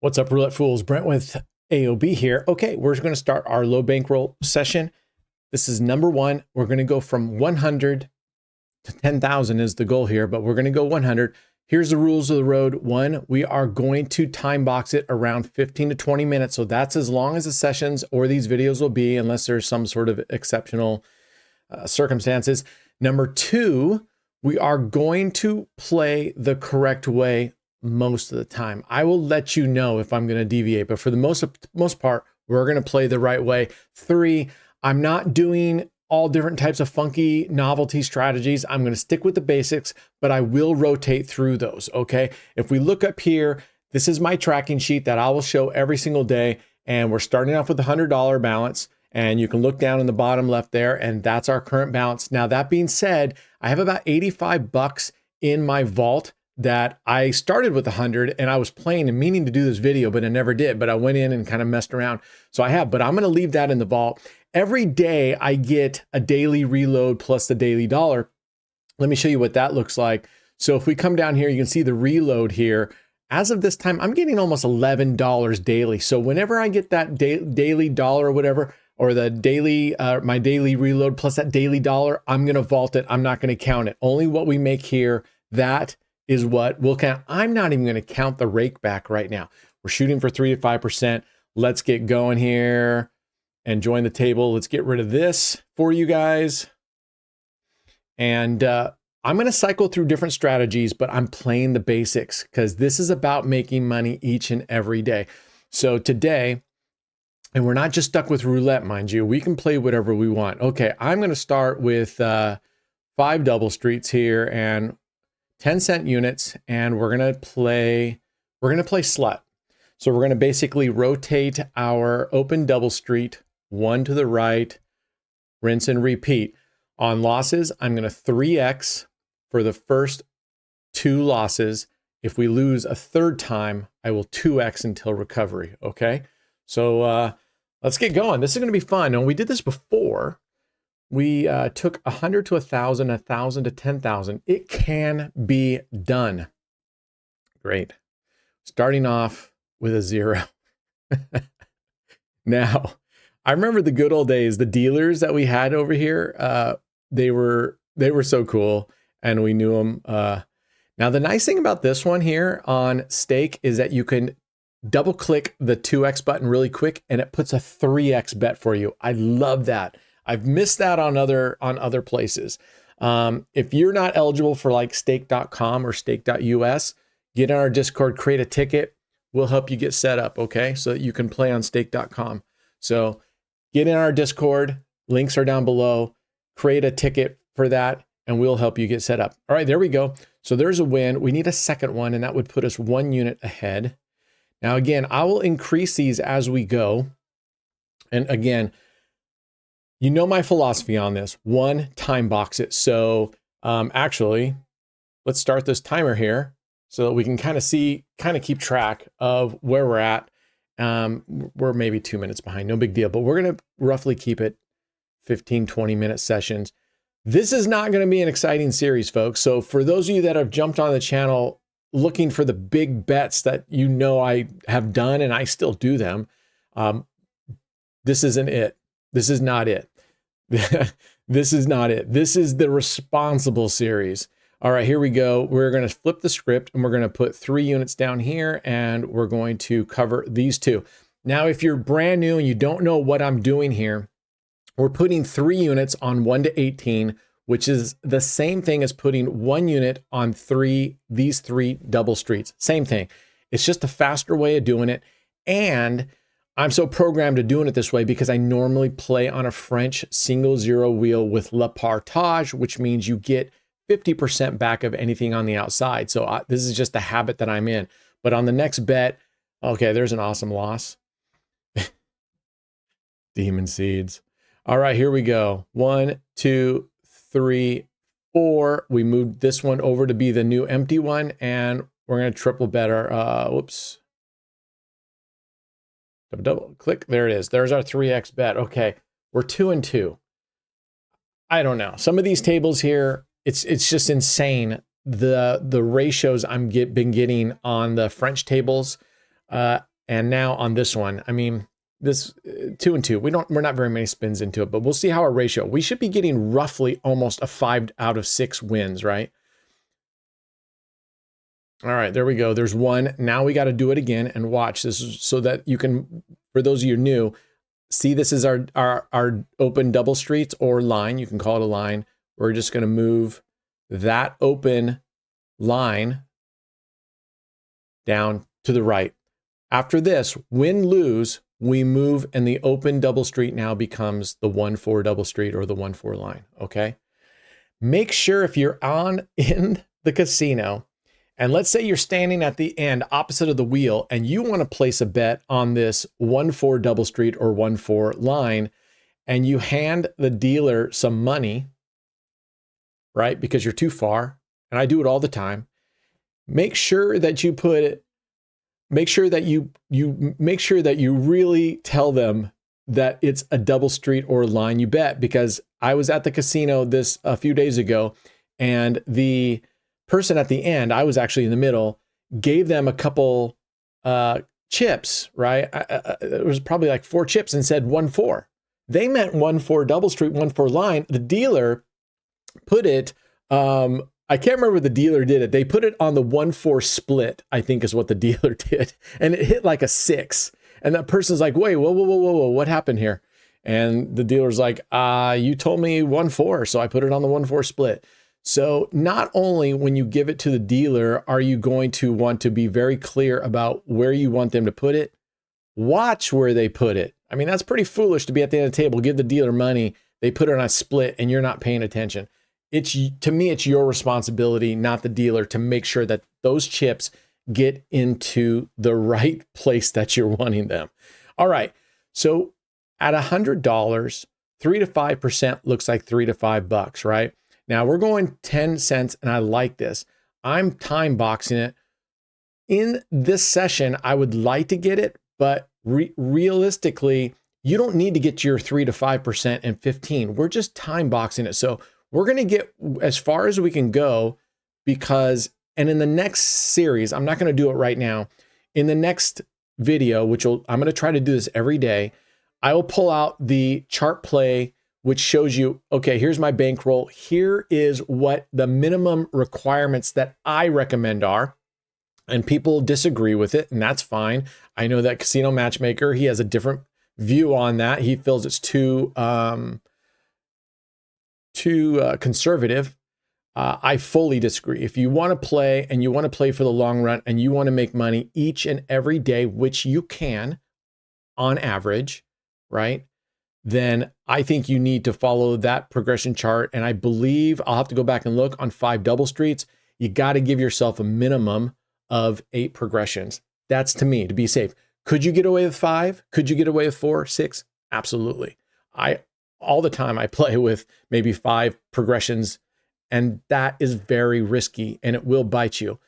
What's up, Roulette Fools? Brent with AOB here. Okay, we're going to start our low bankroll session. This is number one. We're going to go from 100 to 10,000 is the goal here, but we're going to go 100. Here's the rules of the road. One, we are going to time box it around 15 to 20 minutes. So that's as long as the sessions or these videos will be, unless there's some sort of exceptional circumstances. Number two, we are going to play the correct way most of the time. I will let you know if I'm going to deviate, but for the most part, we're going to play the right way. Three, I'm not doing all different types of funky novelty strategies. I'm going to stick with the basics, but I will rotate through those. Okay. If we look up here, this is my tracking sheet that I will show every single day. And we're starting off with a $100 balance. And you can look down in the bottom left there, and that's our current balance. Now, that being said, I have about 85 bucks in my vault that I started with 100, and I was playing and meaning to do this video, but I never did. But I went in and kind of messed around. So I have, but I'm going to leave that in the vault. Every day I get a daily reload plus the daily dollar. Let me show you what that looks like. So if we come down here, you can see the reload here. As of this time, I'm getting almost $11 daily. So whenever I get that daily dollar or whatever, or the daily, my daily reload plus that daily dollar, I'm going to vault it. I'm not going to count it. Only what we make here, that is what we'll count. I'm not even going to count the rake back right now. We're shooting for 3 to 5%. Let's get going here and join the table. Let's get rid of this for you guys. And I'm going to cycle through different strategies, but I'm playing the basics because this is about making money each and every day. So today, and we're not just stuck with roulette, mind you, we can play whatever we want. Okay, I'm going to start with 5 double streets here and 10-cent units, and we're going to play slut. So we're going to basically rotate our open double street, one to the right, rinse and repeat. On losses, I'm going to 3x for the first 2 losses. If we lose a third time, I will 2x until recovery, okay? So let's get going. This is going to be fun. And we did this before. We took 100 to 1,000, 1,000 to 10,000. It can be done. Great. Starting off with a 0. Now, I remember the good old days, the dealers that we had over here. They were so cool, and we knew them. Now, the nice thing about this one here on stake is that you can double click the 2x button really quick, and it puts a 3x bet for you. I love that. I've missed that on other places. If you're not eligible for like stake.com or stake.us, get in our Discord, create a ticket. We'll help you get set up, okay? So that you can play on stake.com. So get in our Discord. Links are down below. Create a ticket for that, and we'll help you get set up. All right, there we go. So there's a win. We need a second one, and that would put us 1 unit ahead. Now, again, I will increase these as we go. And again, you know my philosophy on this. 1, time box it. So actually, let's start this timer here so that we can kind of keep track of where we're at. We're maybe 2 minutes behind, no big deal, but we're going to roughly keep it 15, 20-minute sessions. This is not going to be an exciting series, folks. So for those of you that have jumped on the channel looking for the big bets that you know I have done and I still do them, this isn't it. This is not it. This is not it. This is the responsible series. All right, here we go. We're going to flip the script, and we're going to put 3 units down here, and we're going to cover these 2. Now, if you're brand new and you don't know what I'm doing here, we're putting 3 units on 1 to 18, which is the same thing as putting 1 unit on these 3 double streets. Same thing. It's just a faster way of doing it. And I'm so programmed to doing it this way because I normally play on a French single 0 wheel with Le Partage, which means you get 50% back of anything on the outside. So this is just a habit that I'm in. But on the next bet, okay, there's an awesome loss. Demon Seeds. All right, here we go. 1, 2, 3, 4. We moved this one over to be the new empty one, and we're going to triple bet our, whoops. Double click. There it is. There's our 3x bet. Okay, we're 2 and 2. I don't know. Some of these tables here, it's just insane. The ratios been getting on the French tables. And now on this one, I mean, this 2 and 2, we're not very many spins into it, but we'll see how our ratio, we should be getting roughly almost a 5 out of 6 wins, right? All right, there we go. There's one. Now we got to do it again and watch this so that you can, for those of you new, see this is our open double streets or line. You can call it a line. We're just going to move that open line down to the right. After this, win, lose, we move and the open double street now becomes the 1-4 double street or the 1-4 line, okay? Make sure if you're in the casino, and let's say you're standing at the end opposite of the wheel and you want to place a bet on this 1-4 double street or 1-4 line, and you hand the dealer some money, right? Because you're too far, and I do it all the time. Make sure that you put it, make sure that you really tell them that it's a double street or line you bet, because I was at the casino a few days ago, and the person at the end, I was actually in the middle, gave them a couple chips, right? It was probably like 4 chips and said 1-4. They meant 1-4 double street, 1-4 line. The dealer put it, I can't remember what the dealer did it. They put it on the 1-4 split, I think is what the dealer did. And it hit like a 6. And that person's like, wait, whoa, what happened here? And the dealer's like, you told me 1-4, so I put it on the 1-4 split. So not only when you give it to the dealer are you going to want to be very clear about where you want them to put it, watch where they put it. I mean, that's pretty foolish to be at the end of the table, give the dealer money, they put it on a split, and you're not paying attention. To me, it's your responsibility, not the dealer, to make sure that those chips get into the right place that you're wanting them. All right, so at $100, 3 to 5% looks like $3 to $5, right? Now we're going 10 cents, and I like this. I'm time boxing it. In this session, I would like to get it, but realistically, you don't need to get your 3 to 5% and 15. We're just time boxing it. So we're going to get as far as we can go because, and in the next series, I'm not going to do it right now. In the next video, I'm going to try to do this every day, I will pull out the chart play, which shows you, okay, here's my bankroll. Here is what the minimum requirements that I recommend are. And people disagree with it, and that's fine. I know that Casino Matchmaker, he has a different view on that. He feels it's too conservative. I fully disagree. If you want to play and you want to play for the long run and you want to make money each and every day, which you can on average, right? Then I think you need to follow that progression chart. And I believe, I'll have to go back and look, on 5 double streets, you got to give yourself a minimum of 8 progressions. That's, to me, to be safe. Could you get away with 5? Could you get away with 4, 6? Absolutely. All the time I play with maybe 5 progressions, and that is very risky and it will bite you.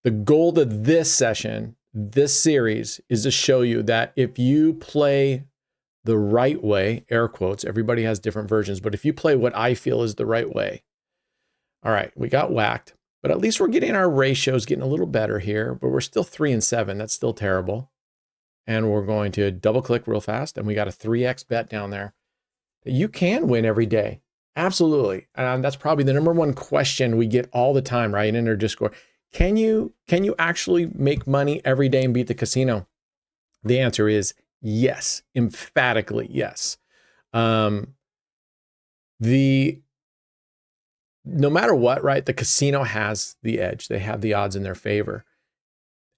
The goal of this session, this series, is to show you that if you play the right way, air quotes, everybody has different versions, but if you play what I feel is the right way. All right, we got whacked, but at least we're getting our ratios getting a little better here, but we're still 3 and 7. That's still terrible. And we're going to double click real fast, and we got a 3x bet down there. You can win every day. Absolutely. And that's probably the number one question we get all the time, right? In our Discord. Can you actually make money every day and beat the casino? The answer is yes, emphatically yes. No matter what, right? The casino has the edge. They have the odds in their favor.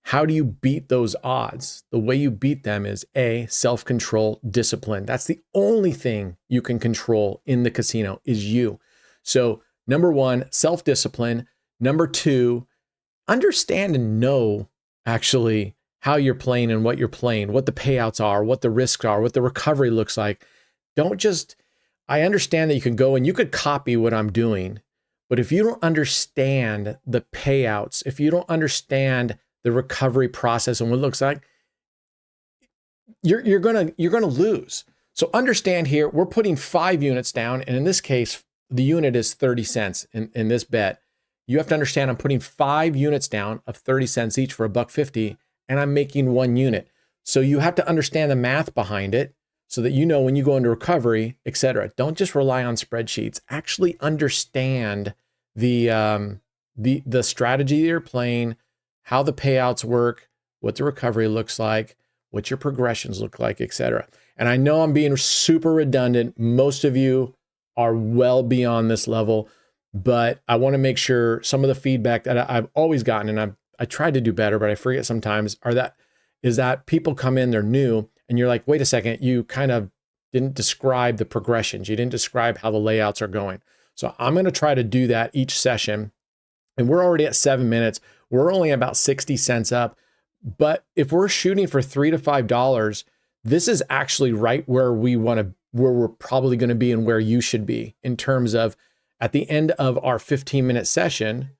How do you beat those odds? The way you beat them is A, self-control, discipline. That's the only thing you can control in the casino is you. So number 1, self-discipline. Number 2, understand and know actually how you're playing and what you're playing, what the payouts are, what the risks are, what the recovery looks like. I understand that you can go and you could copy what I'm doing, but if you don't understand the payouts, if you don't understand the recovery process and what it looks like, you're gonna lose. So understand here, we're putting 5 units down, and in this case, the unit is 30 cents in this bet. You have to understand I'm putting 5 units down of 30 cents each for $1.50, and I'm making 1 unit. So you have to understand the math behind it so that you know when you go into recovery, et cetera. Don't just rely on spreadsheets. Actually understand the strategy you're playing, how the payouts work, what the recovery looks like, what your progressions look like, et cetera. And I know I'm being super redundant. Most of you are well beyond this level, but I want to make sure some of the feedback that I've always gotten, and I tried to do better, but I forget sometimes, is that people come in, they're new, and you're like, wait a second, you kind of didn't describe the progressions. You didn't describe how the layouts are going. So I'm going to try to do that each session. And we're already at 7 minutes. We're only about 60 cents up. But if we're shooting for $3 to $5, this is actually right where we're probably going to be and where you should be in terms of at the end of our 15-minute session.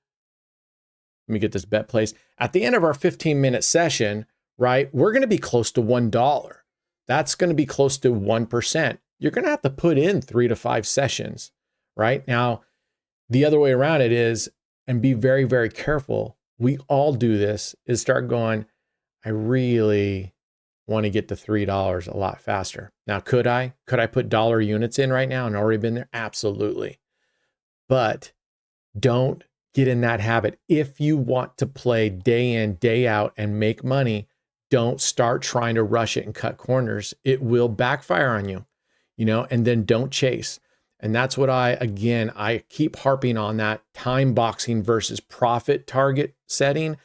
Let me get this bet placed. At the end of our 15-minute session, right, we're going to be close to $1. That's going to be close to 1%. You're going to have to put in 3 to 5 sessions, right? Now, the other way around it is, and be very, very careful, we all do this, is start going, I really want to get to $3 a lot faster. Now, could I put dollar units in right now and already been there? Absolutely. But don't get in that habit. If you want to play day in, day out and make money, don't start trying to rush it and cut corners. It will backfire on you, and then don't chase. And that's what I keep harping on that time boxing versus profit target setting,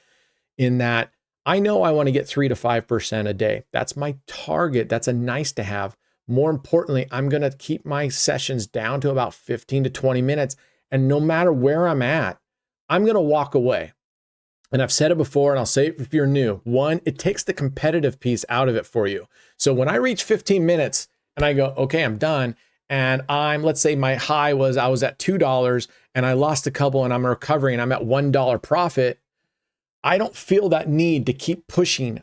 in that I know I want to get 3 to 5% a day. That's my target. That's a nice to have. More importantly, I'm going to keep my sessions down to about 15 to 20 minutes. And no matter where I'm at, I'm going to walk away. And I've said it before, and I'll say it if you're new. One, it takes the competitive piece out of it for you. So when I reach 15 minutes and I go, okay, I'm done. And let's say my high was, I was at $2 and I lost a couple and I'm recovering, I'm at $1 profit. I don't feel that need to keep pushing.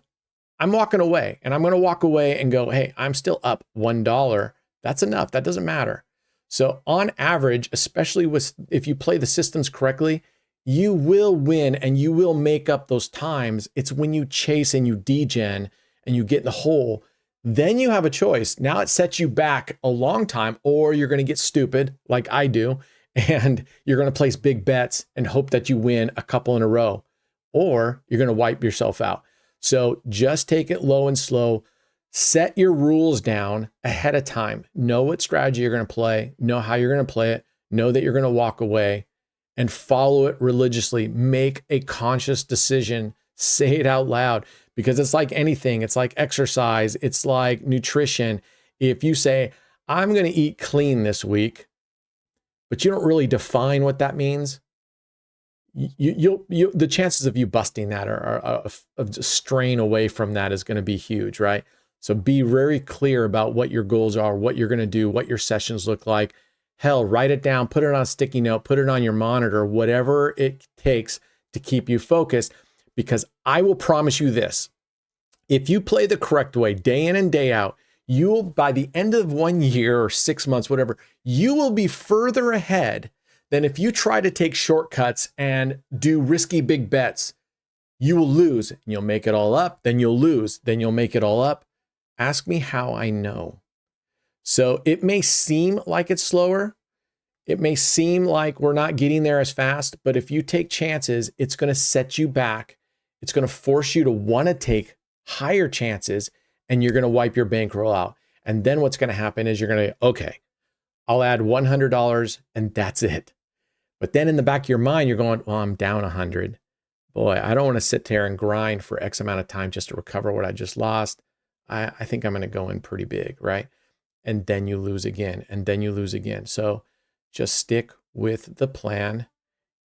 I'm walking away, and I'm going to walk away and go, hey, I'm still up $1. That's enough. That doesn't matter. So on average, especially if you play the systems correctly, you will win and you will make up those times. It's when you chase and you degen and you get in the hole, then you have a choice. Now it sets you back a long time, or you're going to get stupid like I do, and you're going to place big bets and hope that you win a couple in a row, or you're going to wipe yourself out. So just take it low and slow. Set your rules down ahead of time. Know what strategy you're going to play. Know how you're going to play it. Know that you're going to walk away, and follow it religiously. Make a conscious decision. Say it out loud, because it's like anything. It's like exercise. It's like nutrition. If you say, I'm going to eat clean this week, but you don't really define what that means, the chances of you busting that of straying away from that is going to be huge, right? So be very clear about what your goals are, what you're going to do, what your sessions look like. Hell, write it down, put it on a sticky note, put it on your monitor, whatever it takes to keep you focused. Because I will promise you this, if you play the correct way, day in and day out, you will, by the end of 1 year or 6 months, whatever, you will be further ahead than if you try to take shortcuts and do risky big bets. You will lose, and you'll make it all up, then you'll lose, then you'll make it all up. Ask me how I know. So it may seem like it's slower. It may seem like we're not getting there as fast, but if you take chances, it's going to set you back. It's going to force you to want to take higher chances, and you're going to wipe your bankroll out. And then what's going to happen is you're going to, okay, I'll add $100 and that's it. But then in the back of your mind, you're going, well, I'm down 100. Boy, I don't want to sit there and grind for X amount of time just to recover what I just lost. I think I'm going to go in pretty big, right? And then you lose again, and then you lose again. So just stick with the plan.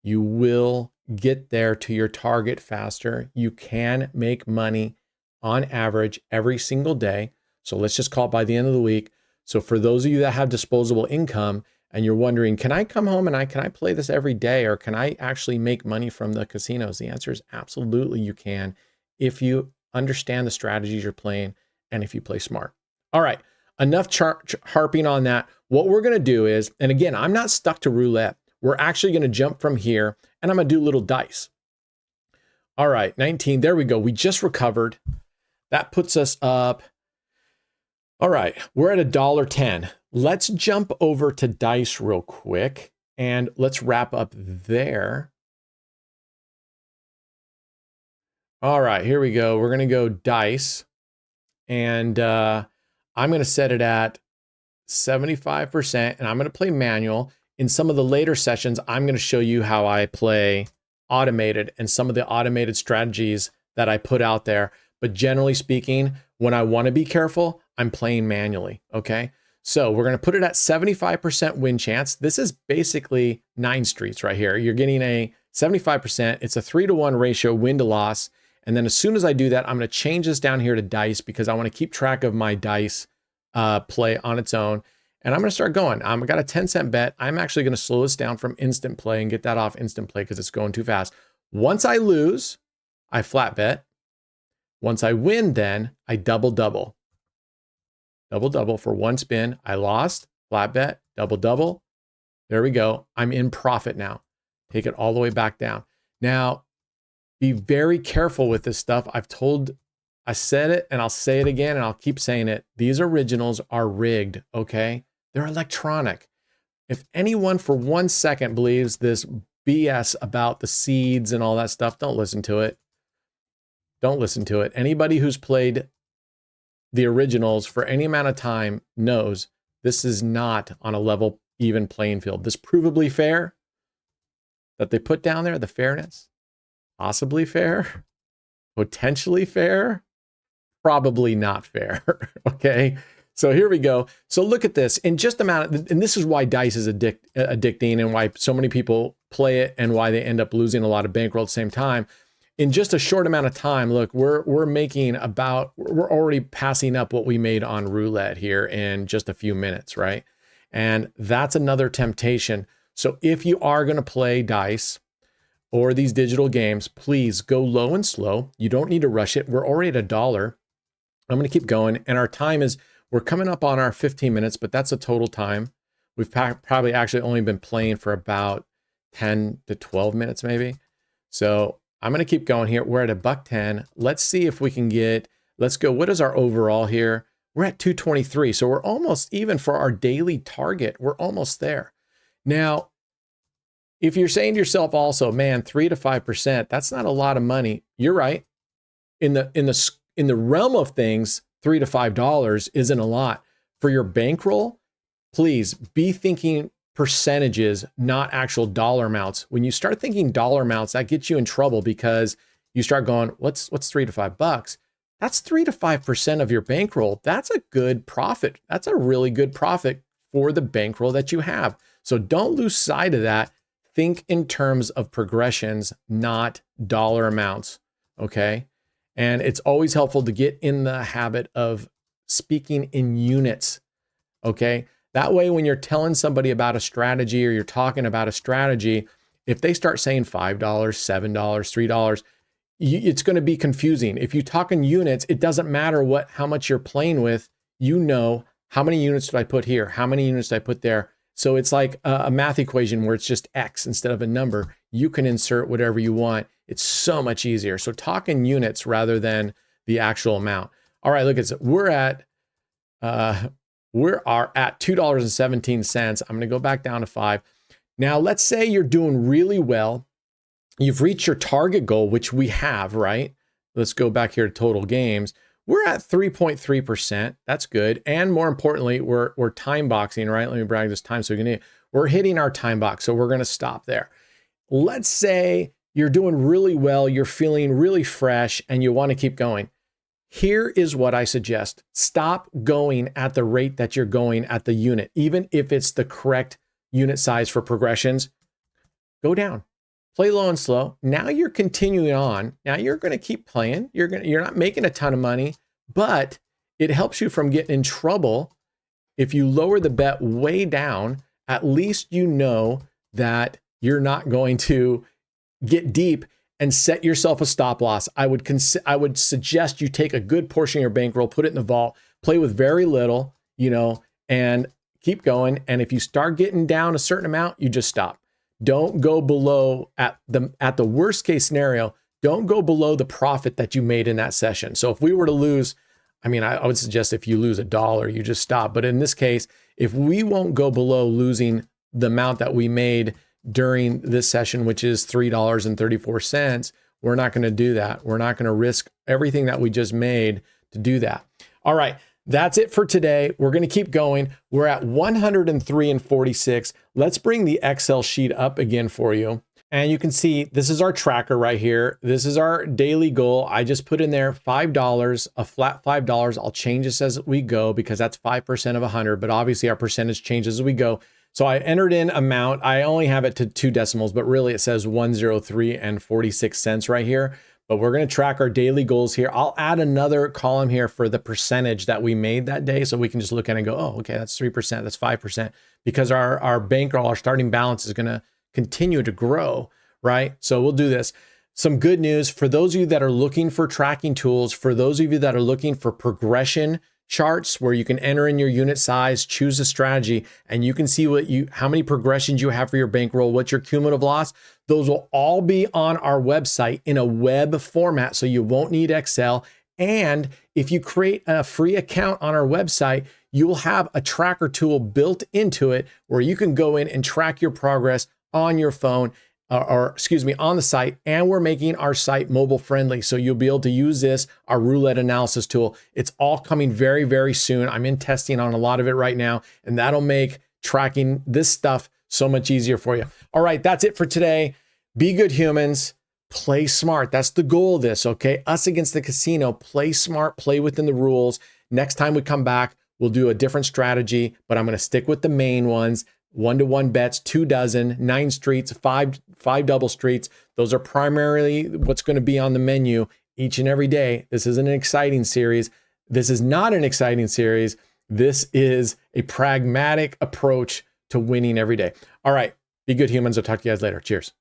You will get there to your target faster. You can make money on average every single day. So let's just call it by the end of the week. So for those of you that have disposable income and you're wondering, can I come home and can I play this every day, or can I actually make money from the casinos? The answer is absolutely you can, if you understand the strategies you're playing and if you play smart. All right, enough harping on that. What we're going to do is, and again, I'm not stuck to roulette. We're actually going to jump from here, and I'm going to do little dice. All right, 19, there we go. We just recovered. That puts us up. All right, we're at $1.10. Let's jump over to dice real quick and let's wrap up there. All right, here we go. We're going to go dice, and I'm going to set it at 75%, and I'm going to play manual. In some of the later sessions, I'm going to show you how I play automated and some of the automated strategies that I put out there. But generally speaking, when I want to be careful, I'm playing manually, okay? So we're going to put it at 75% win chance. This is basically 9 streets right here. You're getting a 75%. It's a 3-to-1 ratio win to loss. And then as soon as I do that, I'm going to change this down here to dice because I want to keep track of my dice play on its own. And I'm going to start going. I've got a 10-cent bet. I'm actually going to slow this down from instant play and get that off instant play because it's going too fast. Once I lose, I flat bet. Once I win, then I double. Double for one spin. I lost, flat bet, double. There we go. I'm in profit now. Take it all the way back down. Now, be very careful with this stuff. I said it and I'll say it again and I'll keep saying it. These originals are rigged, okay? They're electronic. If anyone for 1 second believes this BS about the seeds and all that stuff, don't listen to it. Don't listen to it. Anybody who's played the originals for any amount of time knows this is not on a level, even playing field. This provably fair that they put down there, the fairness, possibly fair, potentially fair, probably not fair. Okay. So here we go. So look at this in just amount, and this is why dice is addicting and why so many people play it and why they end up losing a lot of bankroll at the same time. In just a short amount of time, look, we're already passing up what we made on roulette here in just a few minutes, right? And that's another temptation. So if you are going to play dice or these digital games, please go low and slow. You don't need to rush it. We're already at $1. I'm going to keep going. And our time is, we're coming up on our 15 minutes, but that's a total time. We've probably actually only been playing for about 10 to 12 minutes maybe. So I'm going to keep going here. We're at $1.10. Let's see if we can get, let's go. What is our overall here? We're at 223. So we're almost even for our daily target. We're almost there. Now, if you're saying to yourself also, man, 3 to 5%, that's not a lot of money. You're right. In the realm of things, $3 to $5 isn't a lot. For your bankroll, please be thinking percentages, not actual dollar amounts. When you start thinking dollar amounts, that gets you in trouble because you start going, what's $3 to $5? That's 3 to 5% of your bankroll. That's a good profit. That's a really good profit for the bankroll that you have. So don't lose sight of that. Think in terms of progressions, not dollar amounts, okay? And it's always helpful to get in the habit of speaking in units, okay? That way, when you're telling somebody about a strategy or you're talking about a strategy, if they start saying $5, $7, $3, it's going to be confusing. If you talk in units, it doesn't matter how much you're playing with. You know, how many units did I put here? How many units did I put there? So it's like a math equation where it's just X instead of a number. You can insert whatever you want. It's so much easier. So talk in units rather than the actual amount. All right, look at this. We are at $2.17. I'm going to go back down to 5. Now, let's say you're doing really well. You've reached your target goal, which we have, right? Let's go back here to total games. We're at 3.3%. That's good. And more importantly, we're time boxing, right? Let me brag this time so we can. We're hitting our time box, so we're going to stop there. Let's say you're doing really well, you're feeling really fresh, and you want to keep going. Here is what I suggest. Stop going at the rate that you're going at the unit, even if it's the correct unit size for progressions. Go down. Play low and slow. Now you're continuing on. Now you're going to keep playing. You're not making a ton of money, but it helps you from getting in trouble. If you lower the bet way down, at least you know that you're not going to get deep and set yourself a stop loss. I would suggest you take a good portion of your bankroll, put it in the vault, play with very little, and keep going. And if you start getting down a certain amount, you just stop. Don't go below at the worst case scenario. don't go below the profit that you made in that session. So if we were to lose, I mean, I would suggest if you lose $1, you just stop. But in this case, if we won't go below losing the amount that we made during this session, which is $3.34, we're not going to do that. We're not going to risk everything that we just made to do that. All right. That's it for today. We're going to keep going. We're at 103.46. Let's bring the Excel sheet up again for you. And you can see this is our tracker right here. This is our daily goal. I just put in there $5, a flat $5. I'll change this as we go because that's 5% of 100, but obviously our percentage changes as we go. So I entered in amount. I only have it to 2 decimals, but really it says 103.46 right here. But we're going to track our daily goals here. I'll add another column here for the percentage that we made that day. So we can just look at it and go, oh, okay, that's 3%, that's 5%, because our bankroll, our starting balance is going to continue to grow, right? So we'll do this. Some good news for those of you that are looking for tracking tools, for those of you that are looking for progression charts where you can enter in your unit size, choose a strategy, and you can see how many progressions you have for your bankroll, what's your cumulative loss. Those will all be on our website in a web format, so you won't need Excel. And if you create a free account on our website, you will have a tracker tool built into it where you can go in and track your progress on your phone, or excuse me, on the site. And we're making our site mobile friendly. So you'll be able to use this, our roulette analysis tool. It's all coming very, very soon. I'm in testing on a lot of it right now, and that'll make tracking this stuff so much easier for you. All right, that's it for today. Be good humans, play smart. That's the goal of this, okay? Us against the casino, play smart, play within the rules. Next time we come back, we'll do a different strategy, but I'm gonna stick with the main ones. 1-to-1 bets, 2 dozen, 9 streets, five double streets. Those are primarily what's going to be on the menu each and every day. This isn't an exciting series. This is not an exciting series. This is a pragmatic approach to winning every day. All right. Be good humans. I'll talk to you guys later. Cheers.